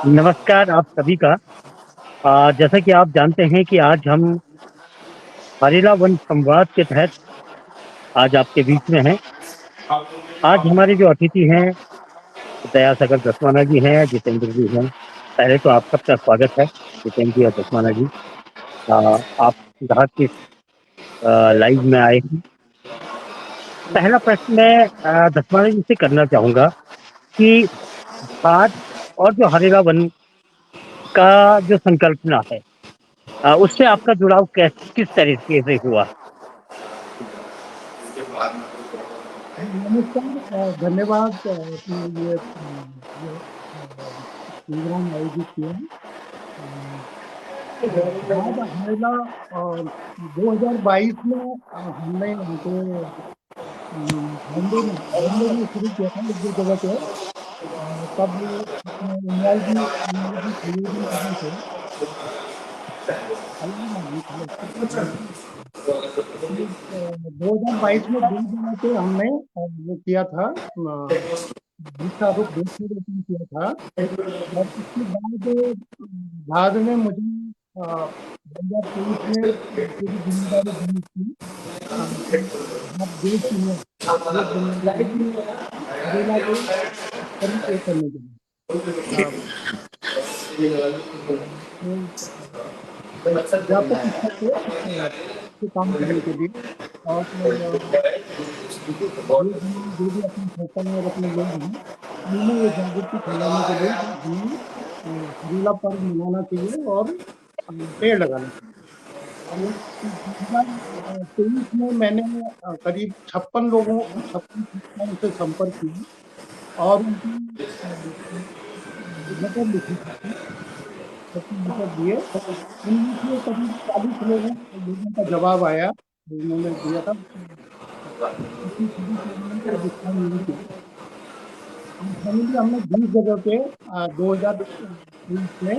नमस्कार आप सभी का। जैसा कि आप जानते हैं कि आज हम हरेला वन संवाद के तहत आज आपके बीच में हैं। आज हमारे जो अतिथि हैं दयासागर दसवाना जी हैं, जितेंद्र जी हैं। पहले तो आप सबका स्वागत है जितेंद्र जी और दसवाना जी। आप ग्राहक के लाइव में आए हैं। पहला प्रश्न मैं दसवाना जी से करना चाहूंगा कि आज और जो हरेला वन का जो संकल्पना है, उससे आपका जुड़ाव किस तरीके से हुआ? नमस्कार, धन्यवाद। आपने ये प्रोग्राम आयोजित किया है। बाद हमेला 2022 में हमने यहाँ पे बॉम्बे में शुरू किया था एक दो जगह पे। तब इसमें इन्वॉल्व भी करने थे। हालांकि 2022 में दो जगह पे हमने वो किया था, वृक्षारोपण किया था। और उसके बाद में मुझे 2023 में पूरी जिम्मेदारी दी थी। आप देश में एक जिम्मेदारी हरेला को करने के लिए तो व्यापक स्तर पे पे काम करने के लिए। और जो भी अपने संगठन में अपने लोग हैं, उनमें ये जागृति फैलाने के लिए कि हमें हरेला पर्व मनाना चाहिए और पेड़ लगाना चाहिए। 2023 में मैंने करीब 56 संस्थाओं से संपर्क किया और उनकी लेटर लिखी थी, लेटर दिए। उनमें से करीब 40 लोगों का जवाब आया, उन्होंने दिया था। किसी सभी प्रोग्राम का डिस्काउंट नहीं किया। फाइनली हमने 20 जगह पे 2023 में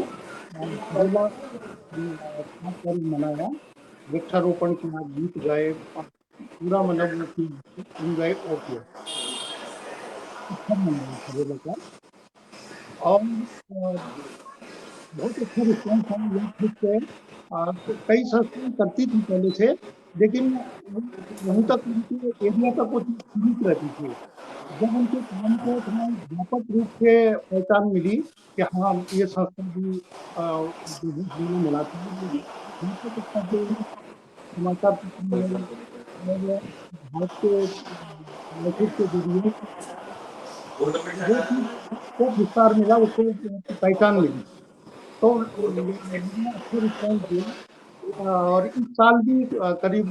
हरेला खास पर्व मनाया। वृक्षारोपण किया, गीत गाए, पूरा मतलब वो एंजॉय और किया। अच्छा मनाया हरेला का। और बहुत अच्छा रिस्पॉन्स था लोग खुद से। तो कई संस्थाएं करती थी पहले से, लेकिन वहीं तक उनके एरिया तक वो चीज सीमित रहती थी। जब उनके काम को थोड़ा व्यापक रूप से पहचान मिली कि हाँ ये संस्था भी मनाती है, व्यापक स्तर पे समाचार पत्र में और भारत के मैसेज के जरिए वो चीज को विस्तार मिला, उसको पहचान मिली। तो लोगों ने अच्छा रिस्पॉन्स दिया। और इस साल भी करीब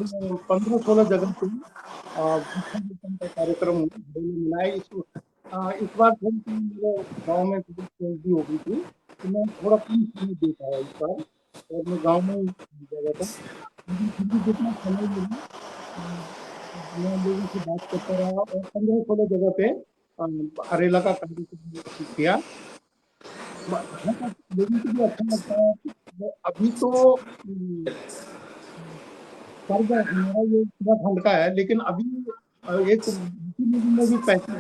15-16 जगह पे वृक्षारोपण का कार्यक्रम मनाया। इस बार थोड़ी सी मेरे गाँव में थोड़ी ट्रेजेडी हो गई थी, तो मैं थोड़ा कम समय दे पाया इस बार, और मैं गाँव में ही गया था। लेकिन फिर भी जितना समय मिला मैं लोगों से बात करता रहा और 15-16 जगह पे हरेला का कार्यक्रम किया। लोगों को भी अच्छा लगता है। अभी तो पर्व हमारा ये उत्तराखंड का है, लेकिन अभी एक बाकी लोगों में भी बाकी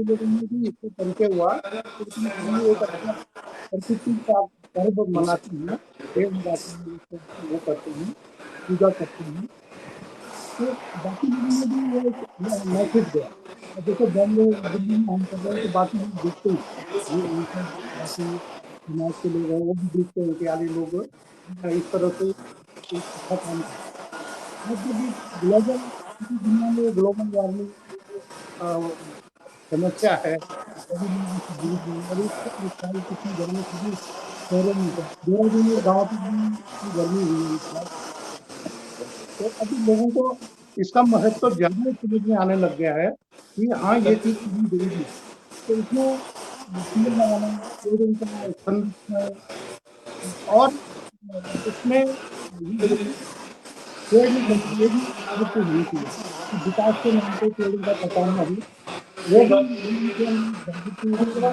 लोगों में भी इससे परिचय हुआ, तो इसमें अभी एक अच्छा प्रकृति का पर्व मनाते हैं, पेड़ लगाते हैं, उसको वो करते हैं, पूजा करते हैं। तो बाकी लोगों में भी वो एक मैसेज गया। और जैसे बॉम्बे दिल्ली में हम कर रहे हैं, तो बाकी लोग देखते हैं, ये उनका बाकी समाज के लोग हैं वो भी देखते हैं कि यार ये लोग इस तरह से एक अच्छा काम कर। मतलब ये ग्लोबल, पूरी दुनिया में ग्लोबल वार्मिंग समस्या है। सभी लोग इससे जूझ रहे हैं। और इस साल कितनी गर्मी थी, शहरों में तो देहरादून और गाँव तक भी इतनी गर्मी हुई है इस बार। तो अभी लोगों को इसका महत्व ज्यादा समझ में आने लग गया है कि हाँ ये चीज करनी जरूरी है। तो इसमें पेड़ लगाना, पेड़ का संरक्षण, और इसमें ये जो पेड़ नहीं लगते, ये भी जागरूकता होनी चाहिए कि विकास के नाम पे पेड़ों का कटान अभी वो भी लोगों के अंदर जागृति कर रहे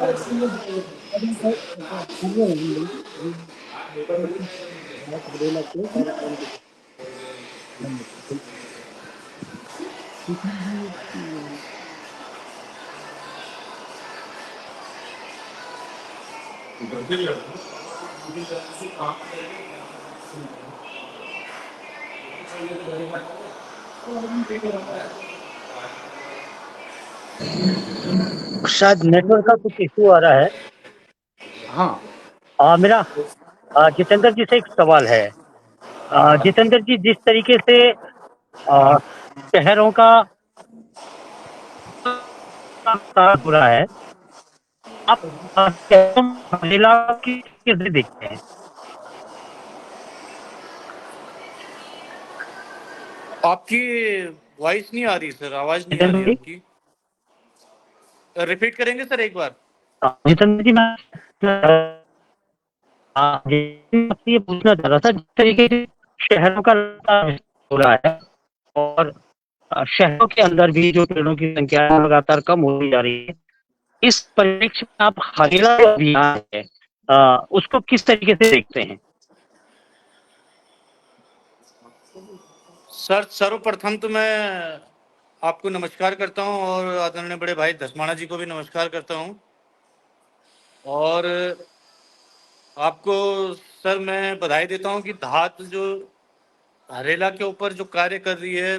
हैं लोग। ये भारत हरेला के कार्यक्रम के तहत इसमें भी शायद नेटवर्क का कुछ इशू आ रहा है। हाँ। मेरा जितेंद्र जी से एक सवाल है। जितेंद्र जी, जिस तरीके से शहरों का विस्तार हो रहा है, आप शहरों में महिला की कैसे देखते हैं? आपकी वॉइस नहीं आ रही सर, आवाज नहीं आ रही जितेंद्र जी, आपकी। रिपीट करेंगे सर एक बार? जितेंद्र जी, आपसे ये पूछना चाह रहा था, जिस तरीके से शहरों का लगातार विस्तार हो रहा है और शहरों के अंदर भी जो पेड़ों की संख्या है लगातार कम होती जा रही है, इस परिप्रेक्ष्य में आप हरेला जो अभियान है उसको किस तरीके से देखते हैं? सर सर्वप्रथम तो मैं आपको नमस्कार करता हूं और आदरणीय बड़े भाई धसमाना जी को भी नमस्कार करता हूं। और आपको सर मैं बधाई देता हूं कि धात जो हरेला के ऊपर जो कार्य कर रही है,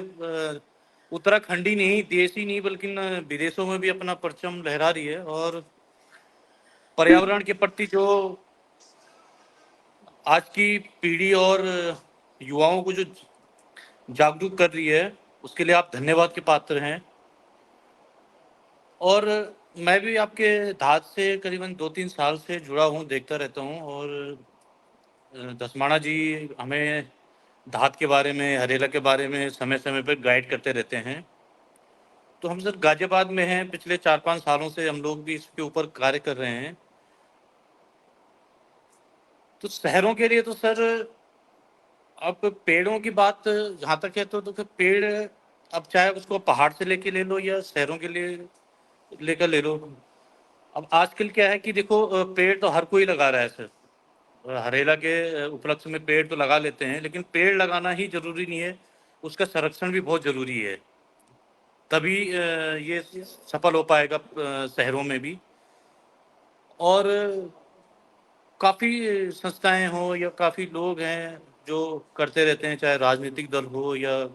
उत्तराखंडी नहीं, देशी नहीं, बल्कि विदेशों में भी अपना परचम लहरा रही है और पर्यावरण के प्रति जो आज की पीढ़ी और युवाओं को जो जागरूक कर रही है, उसके लिए आप धन्यवाद के पात्र हैं। और मैं भी आपके धात से करीबन 2-3 साल से जुड़ा हूँ, देखता रहता हूँ। और धसमाना जी हमें धात के बारे में, हरेला के बारे में समय समय पर गाइड करते रहते हैं। तो हम सर गाजियाबाद में हैं, पिछले 4-5 सालों से हम लोग भी इसके ऊपर कार्य कर रहे हैं। तो शहरों के लिए तो सर अब पेड़ों की बात जहाँ तक है, तो फिर पेड़ अब चाहे उसको पहाड़ से लेके ले लो या शहरों के लिए लेकर ले लो। अब आजकल क्या है कि देखो, पेड़ तो हर कोई लगा रहा है सर। हरेला के उपलक्ष्य में पेड़ तो लगा लेते हैं, लेकिन पेड़ लगाना ही जरूरी नहीं है, उसका संरक्षण भी बहुत जरूरी है। तभी ये सफल हो पाएगा शहरों में भी। और काफ़ी संस्थाएं हों या काफ़ी लोग हैं जो करते रहते हैं, चाहे राजनीतिक दल हो या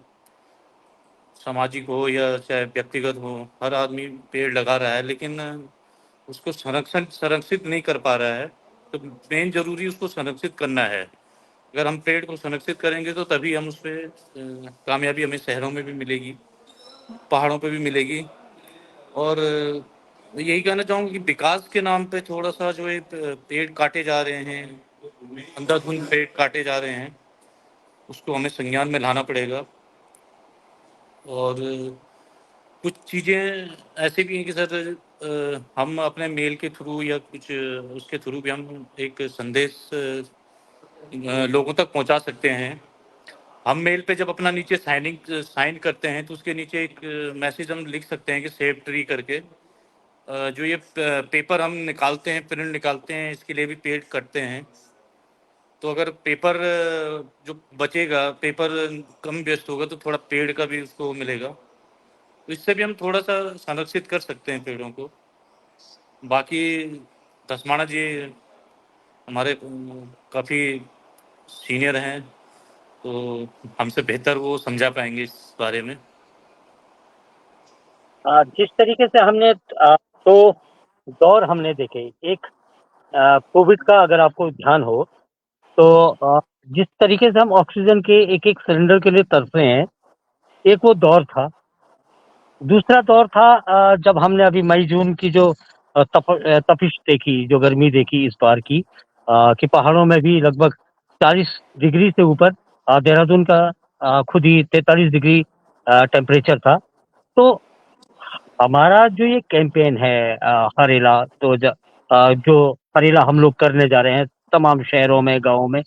सामाजिक हो या चाहे व्यक्तिगत हो, हर आदमी पेड़ लगा रहा है, लेकिन उसको संरक्षित नहीं कर पा रहा है। तो मेन जरूरी उसको संरक्षित करना है। अगर हम पेड़ को संरक्षित करेंगे तो तभी हम उस पर कामयाबी हमें शहरों में भी मिलेगी, पहाड़ों पे भी मिलेगी। और यही कहना चाहूँगा कि विकास के नाम पे थोड़ा सा जो ये पेड़ काटे जा रहे हैं, अंधाधुंध पेड़ काटे जा रहे हैं, उसको हमें संज्ञान में लाना पड़ेगा। और कुछ चीज़ें ऐसी भी हैं कि सर हम अपने मेल के थ्रू या कुछ उसके थ्रू भी हम एक संदेश लोगों तक पहुंचा सकते हैं। हम मेल पे जब अपना नीचे साइन करते हैं तो उसके नीचे एक मैसेज हम लिख सकते हैं कि सेव ट्री करके। जो ये पेपर हम निकालते हैं, प्रिंट निकालते हैं, इसके लिए भी पेड़ कटते हैं। तो अगर पेपर जो बचेगा, पेपर कम वेस्ट होगा, तो थोड़ा पेड़ का भी उसको मिलेगा। तो इससे भी हम थोड़ा सा संरक्षित कर सकते हैं पेड़ों को। बाकी धसमाना जी हमारे काफ़ी सीनियर हैं, तो हमसे बेहतर वो समझा पाएंगे इस बारे में। जिस तरीके से हमने तो दौर हमने देखे, एक कोविड का अगर आपको ध्यान हो तो जिस तरीके से हम ऑक्सीजन के एक एक सिलेंडर के लिए तरसे हैं, एक वो दौर था। दूसरा दौर था जब हमने अभी मई जून की जो तपिश देखी, जो गर्मी देखी इस बार की, कि पहाड़ों में भी लगभग 40 डिग्री से ऊपर, देहरादून का खुद ही 43 डिग्री टेम्परेचर था। तो हमारा जो ये कैंपेन है हरेला, तो जो हरेला हम लोग करने जा रहे हैं तमाम शहरों में, गाँवों में,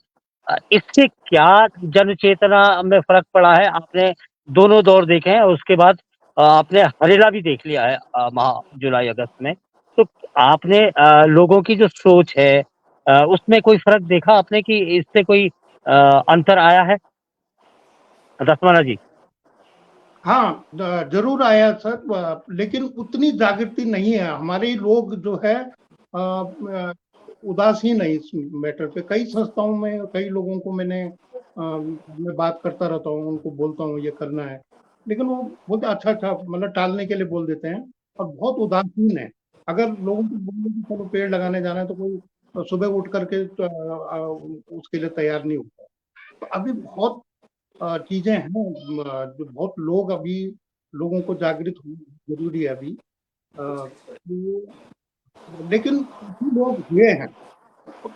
इससे क्या जन चेतना में फर्क पड़ा है? आपने दोनों दौर देखे हैं और उसके बाद आपने हरेला भी देख लिया है माह जुलाई अगस्त में। तो आपने लोगों की जो सोच है उसमें कोई फर्क देखा आपने कि इससे कोई अंतर आया है? दसमाना जी। हाँ, जरूर आया सर, लेकिन उतनी जागृति नहीं है। हमारे लोग जो है उदासीन है इस मैटर पे। कई संस्थाओं में कई लोगों को मैं बात करता रहता हूँ, उनको बोलता हूँ ये करना है, लेकिन वो बोलते अच्छा अच्छा, मतलब टालने के लिए बोल देते हैं और बहुत उदासीन है। अगर लोगों को बोले कि चलो पेड़ लगाने जाना है तो कोई सुबह उठ करके उसके लिए तैयार नहीं होता। तो अभी बहुत चीजें हैं, जो बहुत लोग अभी लोगों को जागृत होना जरूरी है अभी। लेकिन काफी लोग हुए हैं,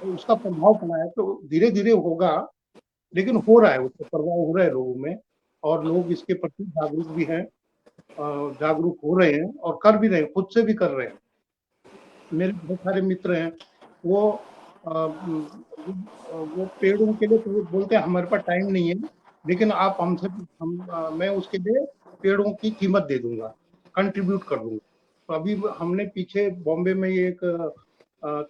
उसका प्रभाव पड़ा है, तो धीरे धीरे होगा, लेकिन हो रहा है, उसका प्रभाव हो रहा है लोगों में, और लोग इसके प्रति जागरूक भी हैं, जागरूक हो रहे हैं और कर भी रहे हैं, खुद से भी कर रहे हैं। मेरे बहुत सारे मित्र हैं, वो वो पेड़ों के लिए तो बोलते हैं हमारे पास टाइम नहीं है, लेकिन आप मैं उसके लिए पेड़ों की कीमत दे दूंगा, कंट्रीब्यूट कर दूंगा। तो अभी हमने पीछे बॉम्बे में एक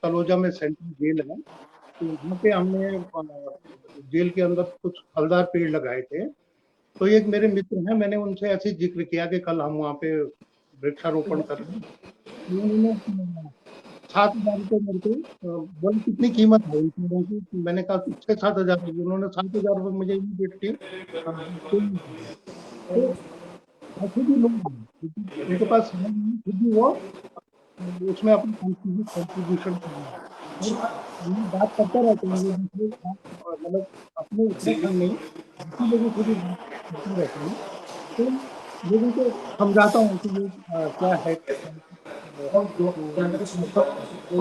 तलोजा में सेंट्रल जेल है, तो वहाँ पे हमने जेल के अंदर कुछ फलदार पेड़ लगाए थे। तो एक मेरे मित्र हैं, मैंने उनसे ऐसे जिक्र किया कि कल हम वहाँ पे वृक्षारोपण कर रहे हैं। उन्होंने 7,000 रुपये मेरे को बोले कितनी कीमत है इन पेड़ों की। मैंने कहा 6-7 हज़ार रुपये। उन्होंने 7,000 रुपये मुझे इमीडिएटली तो ऐसे भी लोग हैं, क्योंकि उनके पास समय नहीं है, फिर भी वो उसमें अपना कंट्रीब्यूशन कर रहे हैं। और हम बात करते रहते हैं, ये दूसरे मतलब अपने उत्तराखंड में दूसरे लोगों से भी बात करते रहते हैं, तो लोगों को समझाता हूँ कि ये क्या है, तो वो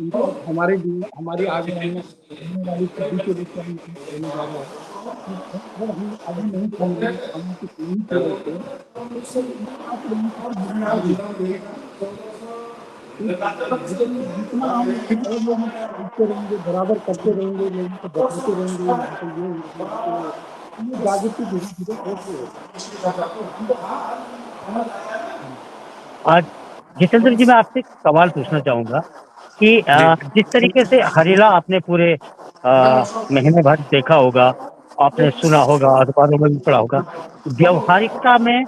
इनका हमारे लिए, हमारी आने वाली पीढ़ी के लिए क्या इम्पैक्ट होने जा रहा है। तो अगर हम अभी नहीं समझेंगे, हम कुछ नहीं समझते, तो आप लोगों को ज़िम्मेदारी है। लेकिन जितना हम और लोगों को करते रहेंगे, बराबर करते रहेंगे, लोगों को बताते रहेंगे, यहाँ पे ये होता है, तो ये जागृति धीरे-धीरे होती है। आज जितेंद्र जी, मैं आपसे एक सवाल पूछना चाहूँगा कि जी जिस तरीके से हरेला आपने पूरे महीने भर देखा होगा, आपने सुना होगा, अखबारों में भी पढ़ा होगा, व्यावहारिकता में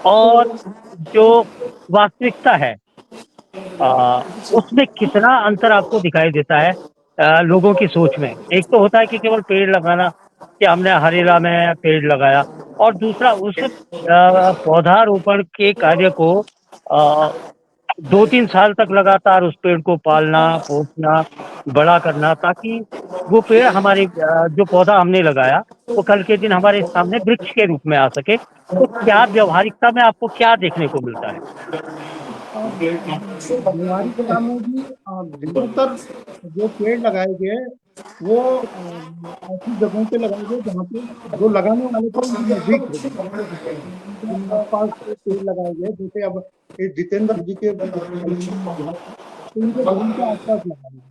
और जो वास्तविकता है, उसमें कितना अंतर आपको दिखाई देता है लोगों की सोच में? एक तो होता है कि केवल पेड़ लगाना, कि हमने हरेला में पेड़ लगाया, और दूसरा उस पौधारोपण के कार्य को 2-3 साल तक लगातार उस पेड़ को पालना, पोसना, बड़ा करना, ताकि वो पेड़ हमारे जो पौधा हमने लगाया, वो कल के दिन हमारे सामने वृक्ष के रूप में आ सके। तो क्या व्यावहारिकता में आपको क्या देखने को मिलता है? व्यवहारिकता में भी ज्यादातर जो पेड़ लगाए गए वो ऐसी जगहों पे लगाए गए जहाँ पे जो लगाने वाले थे उनके नजदीक थे, उनके आसपास पेड़ लगाए गए। जैसे अब ये जितेंद्र जी के कॉलोनी में जो है, तो उनके घर के आसपास लगाए गए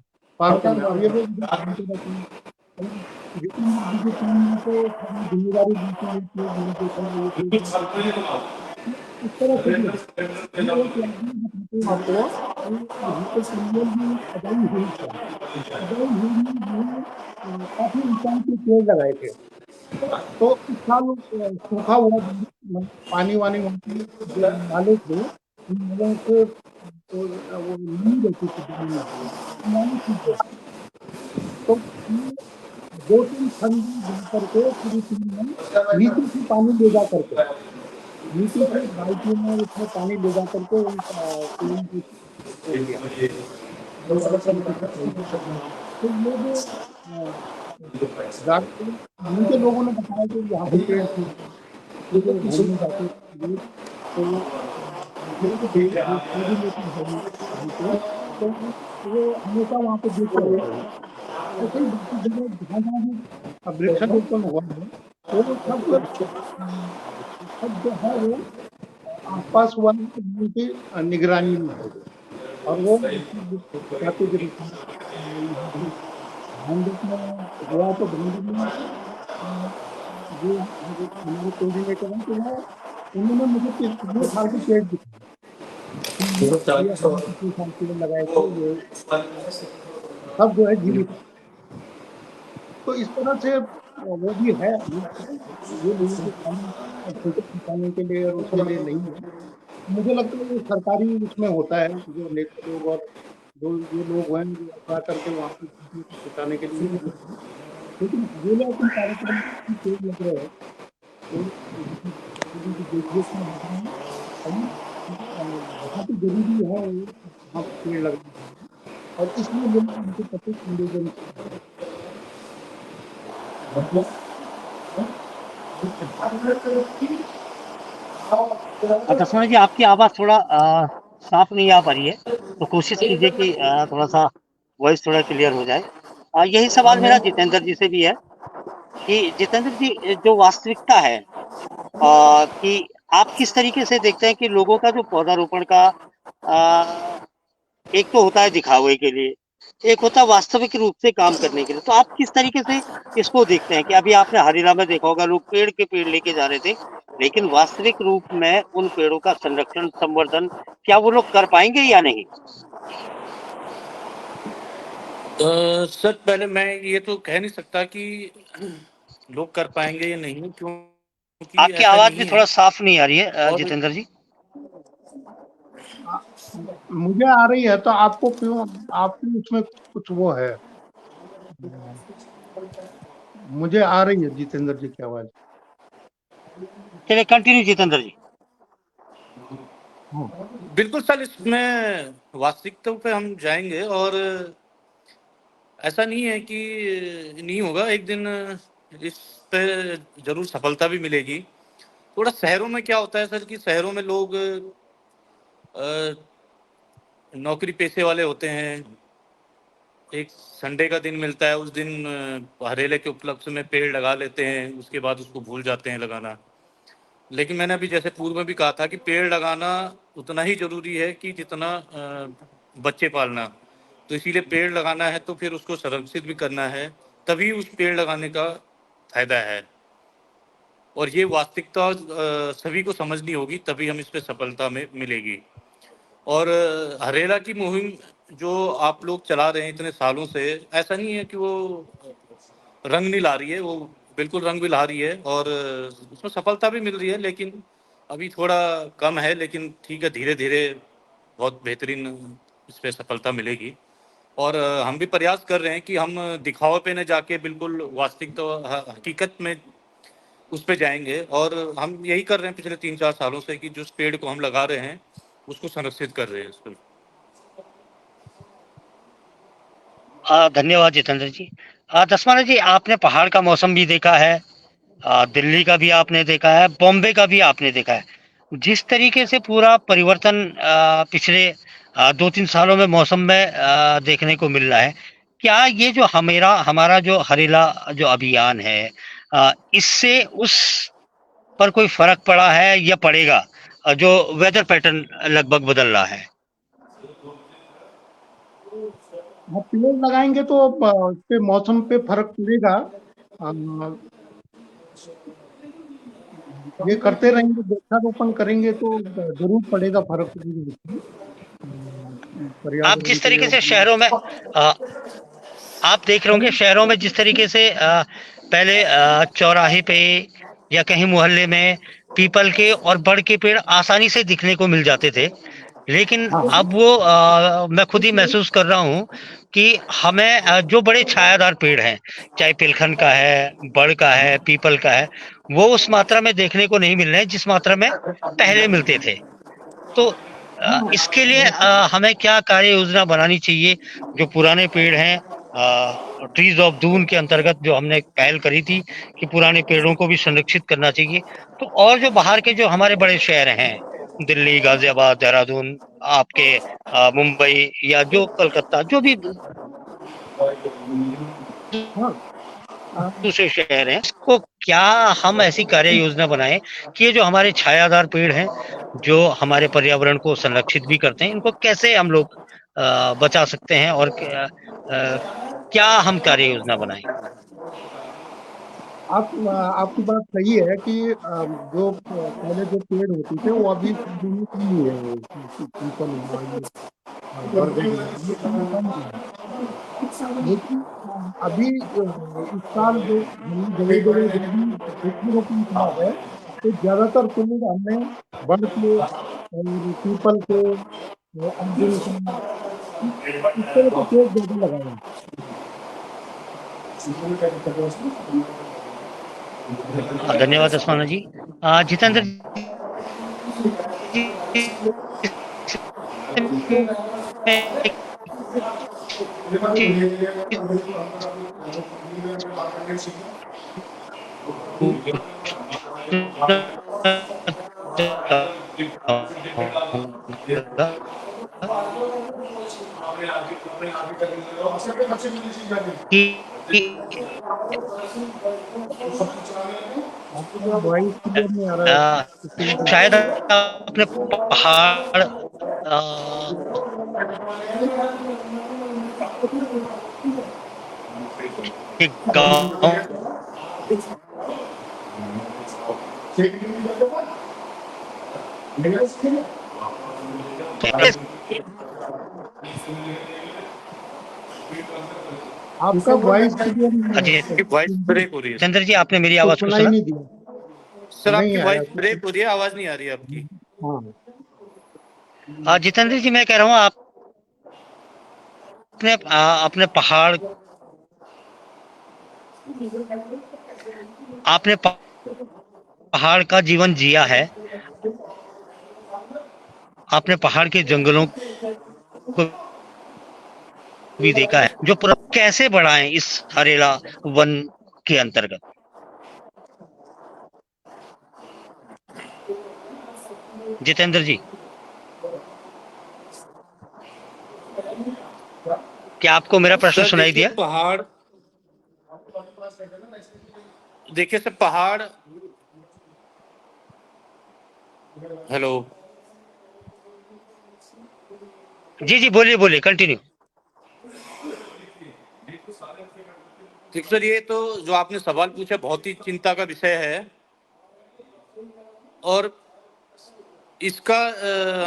पार्कों में। अब ये लोग मुझे जानते रहते हैं, और जितेंद्र जी की टीम में तो सारी जिम्मेदारी देते हैं कि ये देखना, ये देखना, इस तरह से भी है। मैं एक एग्जाम्पल बताता हूँ आपको, कि यहाँ पे कन्नौज में अदाई हिल्स है। अदाई हिल में मैंने काफी ऊंचाई पे पेड़ लगाए थे। तो इस साल सूखा हुआ मतलब पानी वानी वहाँ पे जो नाले थे, उन नालों से तो वो नमी रहती थी जमीन में, तो नाले सूख गए। तो हमने 2-3 खंड जा करके पूरी टीम ने नीचे से पानी ले जा करके, नीचे से बाल्टी में उसमें पानी ले जा करके उन पेड़ों को वो किया, अलग तरीके से किया। तो ये जो वहीं के लोगों ने बताया कि यहाँ पे पेड़ थे, हम लोग घूमने जाते थे, तो जो कोऑर्डिनेटर है वहाँ पे, तो वो हमेशा वहाँ पे देखते रहते हैं। ऐसे ही बाकी जगह जहाँ जहाँ भी वृक्षारोपण हुआ है, वो सब जो है वो आसपास वाले लोगों की निगरानी में है। और वो जाते जब यहाँ पे ध्यान देना हुआ तो ध्यान देना, जो हमारे कोऑर्डिनेटर हैं, तो वो उन्होंने मुझे पिछले साल के पेड़ दिखाए कि ये हमने पिछले साल पेड़ लगाए थे, ये सब जो है जीवित है। तो इस तरह से वो भी है, ये लोगों को खाली फोटो खिंचाने के लिए और उसके लिए नहीं है। मुझे लगता है ये सरकारी उसमें होता है, जो नेता लोग और जो ये लोग हैं जो जा करके वहाँ पे किसी को बचाने के लिए निकले हैं। लेकिन हरेला के कार्यक्रम में भी पेड़ लग रहे हैं, तो देख-देख में लग रहे हैं, अभी बहुत ही ज़रूरी है वहाँ पे पेड़ लगाना चाहिए और इसलिए लोग उनके प्रति संवेदनशील हैं। दसवां जी आपकी आवाज़ थोड़ा साफ नहीं आ पा रही है, तो कोशिश कीजिए कि थोड़ा सा वॉइस थोड़ा क्लियर हो जाए। यही सवाल मेरा जितेंद्र जी से भी है कि जितेंद्र जी जो वास्तविकता है कि आप किस तरीके से देखते हैं कि लोगों का जो पौधारोपण का अ, एक तो होता है दिखावे के लिए, एक होता है वास्तविक रूप से काम करने के लिए। तो आप किस तरीके से इसको देखते हैं कि अभी आपने हरियाणा में देखा होगा लोग पेड़ के पेड़ लेके जा रहे थे, लेकिन वास्तविक रूप में उन पेड़ों का संरक्षण, संवर्धन क्या वो लोग कर पाएँगे या नहीं? सर पहले मैं ये तो कह नहीं सकता कि लोग कर पाएँगे या नहीं, क्योंकि आपकी ऐसा आवाज़ भी नहीं है। थोड़ा साफ नहीं आ रही है और जितेंद्र जी। अ, मुझे आ रही है तो आपको क्यों आपकी उसमें कुछ वो है? मुझे आ रही है जितेंद्र जी की आवाज़। चलिए कंटिन्यू जितेंद्र जी। हाँ, बिल्कुल सर, इसमें वास्तविकता पे हम जाएँगे और ऐसा नहीं है कि नहीं होगा, एक दिन इस पे ज़रूर सफलता भी मिलेगी। थोड़ा शहरों में क्या होता है सर कि शहरों में लोग अ, नौकरी पेशे वाले होते हैं। एक संडे का दिन मिलता है, उस दिन हरेले के उपलक्ष्य में पेड़ लगा लेते हैं, उसके बाद उसको भूल जाते हैं लगाना। लेकिन मैंने अभी जैसे पूर्व में भी कहा था कि पेड़ लगाना उतना ही ज़रूरी है कि जितना बच्चे पालना। तो इसीलिए पेड़ लगाना है तो फिर उसको संरक्षित भी करना है, तभी उस पेड़ लगाने का फ़ायदा है। और ये वास्तविकता सभी को समझनी होगी, तभी हम इस पे सफलता में मिलेगी। और हरेला की मुहिम जो आप लोग चला रहे हैं इतने सालों से, ऐसा नहीं है कि वो रंग नहीं ला रही है, वो बिल्कुल रंग भी ला रही है और उसमें सफलता भी मिल रही है, लेकिन अभी थोड़ा कम है, लेकिन ठीक है, धीरे-धीरे बहुत बेहतरीन इस पे सफलता मिलेगी। और हम भी प्रयास कर रहे हैं कि हम दिखावे पे न जाके बिल्कुल वास्तविकता हकीकत में उस पे जाएँगे, और हम यही कर रहे हैं पिछले 3-4 सालों से कि जिस पेड़ को हम लगा रहे हैं, उसको संरक्षित कर रहे हैं उसको। धन्यवाद जितेंद्र जी। दसवाना जी आपने पहाड़ का मौसम भी देखा है, दिल्ली का भी आपने देखा है, बॉम्बे का भी आपने देखा है। जिस तरीके से पूरा परिवर्तन पिछले 2-3 सालों में मौसम में देखने को मिल रहा है, क्या ये जो हमारा जो हरेला जो अभियान है इससे उस पर कोई फ़र्क पड़ा है या पड़ेगा? जो वेदर पैटर्न लगभग बदल रहा है? हाँ, पेड़ लगाएँगे तो उसपे मौसम पे फ़र्क पड़ेगा। अ, ये करते रहेंगे, वृक्षारोपण करेंगे तो ज़रूर पड़ेगा फ़र्क पड़ेगा इसमें। आप पर्यावरण जिस पे तरीके और से शहरों में आप देख रहे होंगे शहरों में जिस तरीके से पहले चौराहे पे या कहीं मोहल्ले में पीपल के और बड़ के पेड़ आसानी से दिखने को मिल जाते थे, लेकिन हाँ, अब वो मैं खुद ही महसूस कर रहा हूँ कि हमें जो बड़े छायादार पेड़ हैं, चाहे पिलखन का है, बड़ का है, पीपल का है, वो उस मात्रा में देखने को नहीं मिल रहे हैं जिस मात्रा में पहले मिलते थे। तो हाँ, इसके लिए हमें क्या कार्य योजना बनानी चाहिए? जो पुराने पेड़ हैं ट्रीज ऑफ दून के अंतर्गत जो हमने एक पहल करी थी कि पुराने पेड़ों को भी संरक्षित करना चाहिए। तो और जो बाहर के जो हमारे बड़े शहर हैं, दिल्ली, गाज़ियाबाद, देहरादून, आपके मुंबई या जो कलकत्ता जो भी हाँ। अ, दूसरे शहर हैं, इसको क्या हम ऐसी कार्य योजना बनाएँ कि ये जो हमारे छायादार पेड़ हैं, जो हमारे पर्यावरण को संरक्षित भी करते हैं, इनको कैसे हम लोग बचा सकते हैं और क्या हम कार्य योजना बनाएँ? आपकी बात सही है कि जो पहले जो पेड़ होते थे वो अभी नहीं है, पीपल हुआ, ये बरगद हुआ, ये पेड़ कम है। लेकिन अभी इस साल जो हमने जगह-जगह जो भी वृक्षारोपण किया है, तो ज़्यादातर पेड़ हमने बड़ के और पीपल के, अर्जुन के इस तरह के पेड़ ज्यादा लगाएं। धन्यवाद असमाना जी। जितेंद्र जी, मैं एक चीज पूछना चाहूंगा कि आपका वॉइस क्लियर नहीं आ रहा है, अ, शायद आपने पहाड़ के गांव आपका वॉइस क्लियर नहीं जी है, आपकी वॉइस ब्रेक हो रही है सर। चंद्र जी, आपने मेरी तो आवाज को सुनाई सुना? नहीं दिया, सर नहीं आपकी आया वॉइस कुछ। ब्रेक हो रही है, आवाज नहीं आ रही है आपकी। हाँ, जितेंद्र जी, मैं कह रहा हूँ आपने अपने आपने पहाड़ का जीवन जिया है। आपने पहाड़ के जंगलों को भी देखा है, जो पूरा कैसे बढ़ाएं इस हरेला वन के अंतर्गत। जितेंद्र जी, क्या आपको मेरा प्रश्न सर सुनाई देखिए दिया? पहाड़, देखिए सर पहाड़, हेलो। जी जी, बोलिए बोलिए, कंटिन्यू। ठीक सर, ये तो जो आपने सवाल पूछा बहुत ही चिंता का विषय है। और इसका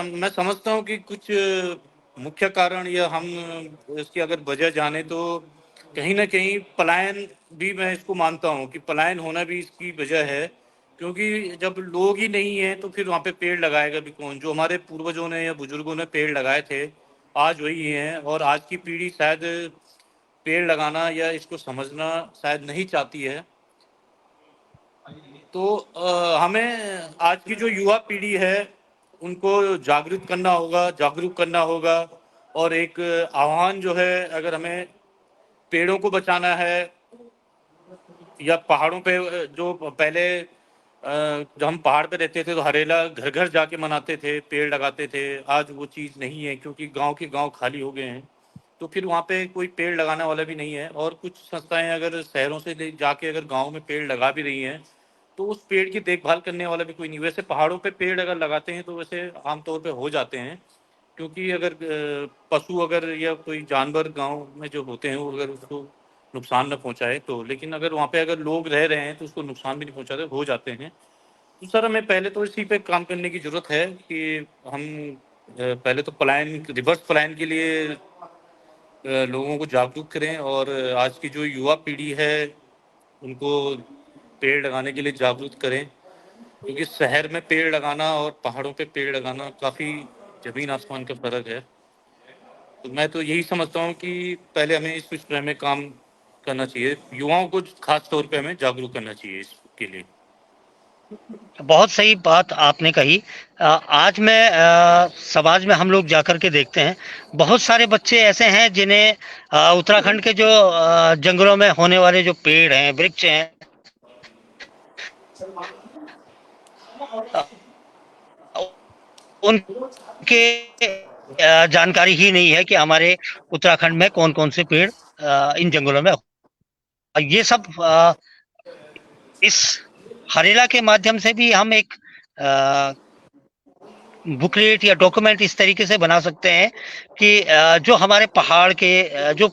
मैं समझता हूँ कि कुछ मुख्य कारण, या हम इसकी अगर वजह जाने तो कहीं ना कहीं पलायन भी, मैं इसको मानता हूँ कि पलायन होना भी इसकी वजह है। क्योंकि जब लोग ही नहीं है तो फिर वहाँ पे पेड़ लगाएगा भी कौन? जो हमारे पूर्वजों ने या बुजुर्गों ने पेड़ लगाए थे, आज वही हैं। और आज की पीढ़ी शायद पेड़ लगाना या इसको समझना शायद नहीं चाहती है। तो हमें आज की जो युवा पीढ़ी है उनको जागरूक करना होगा, जागरूक करना होगा। और एक आह्वान जो है, अगर हमें पेड़ों को बचाना है, या पहाड़ों पे जो पहले जब हम पहाड़ पे रहते थे तो हरेला घर घर जाके मनाते थे, पेड़ लगाते थे। आज वो चीज़ नहीं है, क्योंकि गांव के गांव खाली हो गए हैं। तो फिर वहाँ पे कोई पेड़ लगाने वाला भी नहीं है। और कुछ संस्थाएं अगर शहरों से जाके अगर गांव में पेड़ लगा भी रही हैं, तो उस पेड़ की देखभाल करने वाला भी कोई नहीं। वैसे पहाड़ों पे पेड़ अगर लगाते हैं तो वैसे आमतौर पे हो जाते हैं। क्योंकि अगर पशु अगर या कोई जानवर गांव में जो होते हैं वो अगर उसको नुकसान न पहुंचाए तो, लेकिन अगर वहाँ पे अगर लोग रह रहे हैं तो उसको नुकसान भी नहीं पहुंचाते, हो जाते हैं। तो सर हमें पहले तो इसी पे काम करने की ज़रूरत है कि हम पहले तो पलायन, रिवर्स पलायन के लिए लोगों को जागरूक करें। और आज की जो युवा पीढ़ी है उनको पेड़ लगाने के लिए जागरूक करें। क्योंकि शहर में पेड़ लगाना और पहाड़ों पे पेड़ लगाना काफ़ी ज़मीन आसमान का फ़र्क है। तो मैं तो यही समझता हूँ कि पहले हमें इस विषय में काम करना चाहिए, युवाओं को खास तौर पे हमें जागरूक करना चाहिए इसके लिए। बहुत सही बात आपने कही। आज मैं समाज में हम लोग जाकर के देखते हैं, बहुत सारे बच्चे ऐसे हैं जिन्हें उत्तराखंड के जो जंगलों में होने वाले जो पेड़ हैं, वृक्ष हैं, अ, उनके जानकारी ही नहीं है कि हमारे उत्तराखंड में कौन कौन से पेड़ इन जंगलों में। ये सब इस हरेला के माध्यम से भी हम एक बुकलेट या डॉक्यूमेंट इस तरीके से बना सकते हैं कि जो हमारे पहाड़ के जो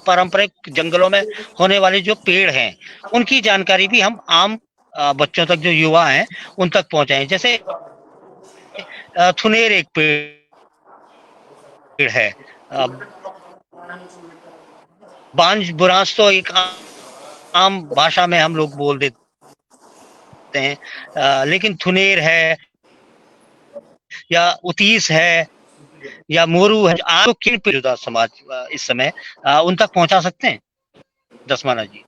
पारंपरिक जंगलों में होने वाले जो पेड़ हैं, उनकी जानकारी भी हम आम बच्चों तक, जो युवा हैं, उन तक पहुंचाएं। जैसे थुनेर एक पेड़ है, अ, बांज बुरांस तो एक आम भाषा में हम लोग बोल देते हैं, लेकिन थुनेर है या उतीस है, या मोरू है, आपको किन मौजूदा समाज इस समय उन तक पहुंचा सकते हैं दसमाना जी?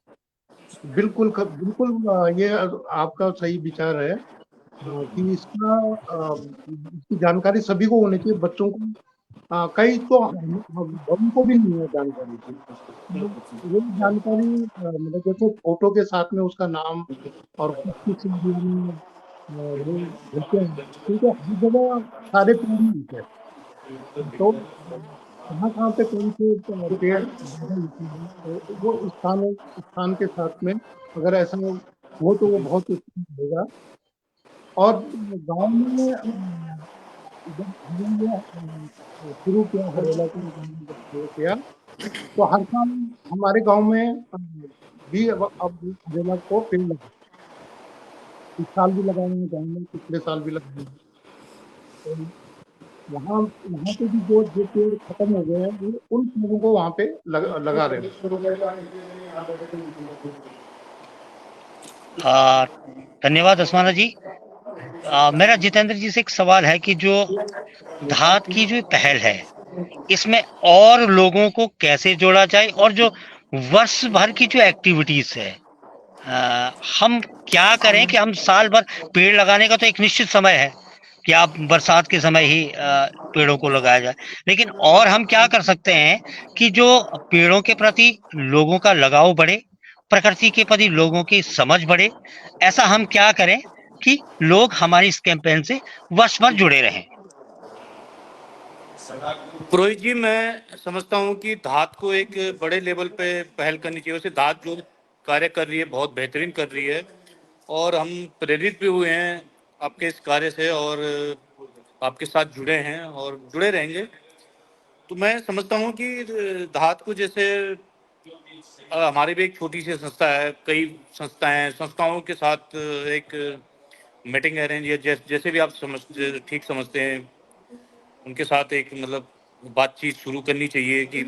बिल्कुल बिल्कुल, ये आपका सही विचार है कि इसकी जानकारी सभी को होनी चाहिए, बच्चों को। कई तो बड़ों को भी नहीं है जानकारी। तो ये जानकारी मतलब जैसे फोटो के साथ में उसका नाम और किस एरिया में वो रहते हैं, क्योंकि हर जगह सारे पेड़ नहीं होते हैं। तो कहाँ कहाँ पे कौन से पेड़ ज्यादा होते हैं, तो वो स्थान के साथ में अगर ऐसा हो तो वो बहुत अच्छा रहेगा। और गांव में जब हमने शुरू किया, हरेला की जब शुरू किया, तो हर साल हमारे गांव में भी अब हरेला को पेड़ लगा। इस साल भी लगाए जाएंगे, पिछले साल भी लगाए। तो वहाँ वहाँ पे भी जो पेड़ खत्म हो गए हैं, वो उन पेड़ों को वहाँ पे लगा रहे हैं। धन्यवाद दसमाना जी। मेरा जितेंद्र जी से एक सवाल है कि जो धात की जो पहल है, इसमें और लोगों को कैसे जोड़ा जाए, और जो वर्ष भर की जो एक्टिविटीज है, हम क्या करें कि हम साल भर पेड़ लगाने का तो एक निश्चित समय है कि आप बरसात के समय ही पेड़ों को लगाया जाए, लेकिन और हम क्या कर सकते हैं कि जो पेड़ों के प्रति लोगों का लगाव बढ़े, प्रकृति के प्रति लोगों की समझ बढ़े, ऐसा हम क्या करें कि लोग हमारी इस कैंपेन से वर्ष भर जुड़े रहें? पुरोहित जी, मैं समझता हूँ कि धात को एक बड़े लेवल पे पहल करनी चाहिए। वैसे धात जो कार्य कर रही है बहुत बेहतरीन कर रही है, और हम प्रेरित भी हुए हैं आपके इस कार्य से, और आपके साथ जुड़े हैं और जुड़े रहेंगे। तो मैं समझता हूँ कि धात को जैसे हमारी भी एक छोटी सी संस्था है, कई संस्थाएं संस्थाओं के साथ एक मीटिंग अरेंज, या जैसे भी आप ठीक समझते हैं, उनके साथ एक मतलब बातचीत शुरू करनी चाहिए कि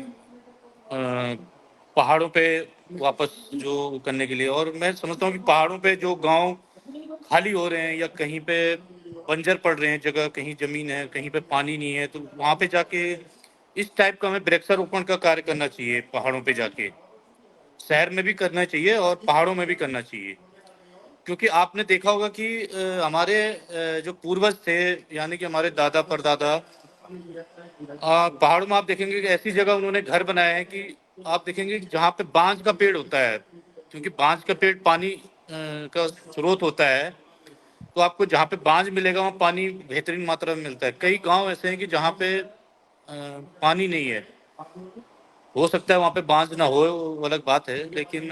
पहाड़ों पे वापस जो करने के लिए। और मैं समझता हूँ कि पहाड़ों पे जो गांव खाली हो रहे हैं या कहीं पे बंजर पड़ रहे हैं जगह, कहीं जमीन है, कहीं पे पानी नहीं है, तो वहां पे जाके इस टाइप का हमें वृक्षारोपण का कार्य करना चाहिए। पहाड़ों पे जाके शहर में भी करना चाहिए और पहाड़ों में भी करना चाहिए, क्योंकि आपने देखा होगा कि हमारे जो पूर्वज थे, यानी कि हमारे दादा परदादा, पहाड़ों में आप देखेंगे कि ऐसी जगह उन्होंने घर बनाए हैं कि आप देखेंगे कि जहाँ पे बांज का पेड़ होता है, क्योंकि बांज का पेड़ पानी का स्रोत होता है, तो आपको जहाँ पे बांज मिलेगा वहाँ पानी बेहतरीन मात्रा में मिलता है। कई गांव ऐसे हैं कि जहाँ पे पानी नहीं है। हो सकता है वहाँ पे बांज ना हो, वो अलग बात है, लेकिन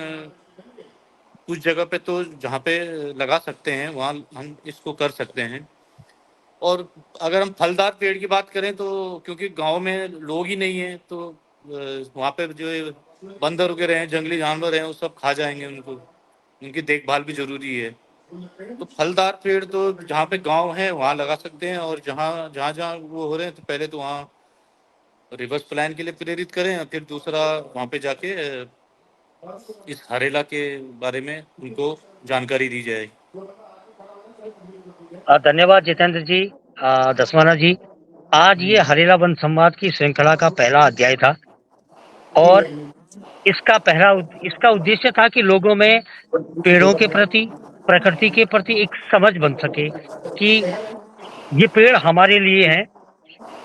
कुछ जगह पे तो जहाँ पे लगा सकते हैं वहाँ हम इसको कर सकते हैं। और अगर हम फलदार पेड़ की बात करें तो क्योंकि गांव में लोग ही नहीं हैं, तो वहाँ पे जो बंदर वगैरह हैं, जंगली जानवर हैं, वो सब खा जाएंगे उनको। उनकी देखभाल भी जरूरी है। तो फलदार पेड़ तो जहाँ पे गांव है वहाँ लगा सकते हैं, और जहाँ जहाँ जहाँ वो हो रहे हैं तो पहले तो वहाँ रिवर्स प्लान के लिए प्रेरित करें, और फिर दूसरा वहाँ पे जाके इस हरेला के बारे में उनको जानकारी दी जाए। धन्यवाद जितेंद्र जी। दसवाना जी, आज ये हरेला वन संवाद की श्रृंखला का पहला अध्याय था, और इसका उद्देश्य था कि लोगों में पेड़ों के प्रति, प्रकृति के प्रति एक समझ बन सके कि ये पेड़ हमारे लिए हैं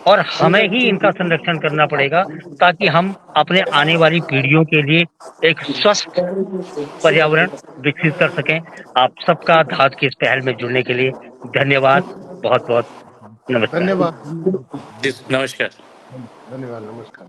और हमें ही इनका संरक्षण करना पड़ेगा, ताकि हम अपने आने वाली पीढ़ियों के लिए एक स्वस्थ पर्यावरण विकसित कर सकें। आप सबका धात की इस पहल में जुड़ने के लिए धन्यवाद। बहुत बहुत नमस्कार। धन्यवाद। नमस्कार। धन्यवाद, नमस्कार।